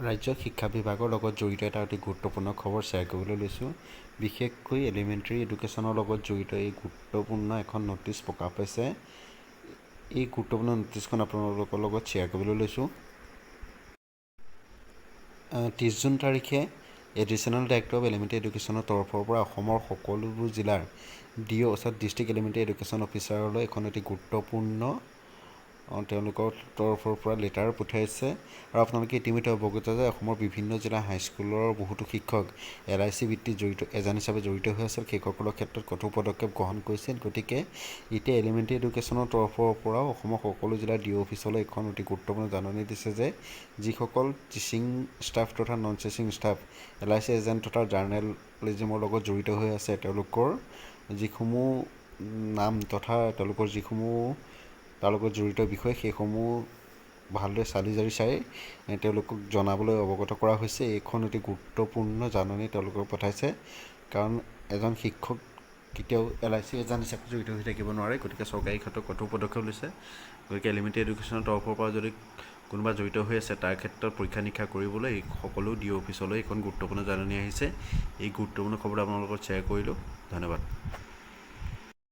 ৰাজ্যৰ শিক্ষা বিভাগৰ লগত জড়িত এটা অতি গুৰুত্বপূৰ্ণ খবৰ শ্বেয়াৰ কৰিবলৈ লৈছোঁ। বিশেষকৈ এলিমেণ্টাৰী এডুকেশ্যনৰ লগত জড়িত এই গুৰুত্বপূৰ্ণ এখন ন'টিচ প্ৰকাশ পাইছে। এই গুৰুত্বপূৰ্ণ ন'টিচখন আপোনালোকৰ লগত শ্বেয়াৰ কৰিবলৈ লৈছোঁ। 30 জুন তাৰিখে এডিশ্যনেল ডাইৰেক্টৰ অফ এলিমেণ্টাৰী এডুকেশ্যনৰ তৰফৰ পৰা অসমৰ সকলোবোৰ জিলাৰ DO অৰ্থাৎ ডিষ্ট্ৰিক্ট এলিমেণ্টাৰী এডুকেশ্যন অফিচাৰলৈ এখন অতি গুৰুত্বপূৰ্ণ তেওঁলোকৰ তৰফৰ পৰা লেটাৰ পঠিয়াইছে। আৰু আপোনালোকে ইতিমধ্যে অৱগত যে অসমৰ বিভিন্ন জিলা হাইস্কুলৰ বহুতো শিক্ষক LIC ভিত্তিত জড়িত এজেণ্ট হিচাপে জড়িত হৈ আছিল। সেইসকলৰ ক্ষেত্ৰত কঠোৰ পদক্ষেপ গ্ৰহণ কৰিছিল। গতিকে এতিয়া এলিমেণ্টাৰী এডুকেশ্যনৰ তৰফৰ পৰাও অসমৰ সকলো জিলাৰ DO অফিচলৈ এখন অতি গুৰুত্বপূৰ্ণ জাননী দিছে যে যিসকল টিচিং ষ্টাফ তথা non teaching staff LIC agent তথা জাৰ্নেলিজিমৰ লগত জড়িত হৈ আছে, তেওঁলোকৰ যিসমূহ নাম তথা তেওঁলোকৰ যিসমূহ তাৰ লগত জড়িত বিষয় সেইসমূহ ভালদৰে চালি জাৰি চাই তেওঁলোকক জনাবলৈ অৱগত কৰা হৈছে। এইখন অতি গুৰুত্বপূৰ্ণ জাননী তেওঁলোকক পঠাইছে, কাৰণ এজন শিক্ষক কেতিয়াও LIC এজেণ্ট হিচাপে জড়িত হৈ থাকিব নোৱাৰে। গতিকে চৰকাৰী ক্ষেত্ৰত কঠোৰ পদক্ষেপ লৈছে। গতিকে এলিমেণ্টাৰী এডুকেশ্যনৰ তৰফৰ পৰা যদি কোনোবা জড়িত হৈ আছে তাৰ ক্ষেত্ৰত পৰীক্ষা নিৰীক্ষা কৰিবলৈ এই সকলো DO অফিচলৈ এইখন গুৰুত্বপূৰ্ণ জাননী আহিছে। এই গুৰুত্বপূৰ্ণ খবৰটো আপোনালোকৰ লগত শ্বেয়াৰ কৰিলোঁ। ধন্যবাদ।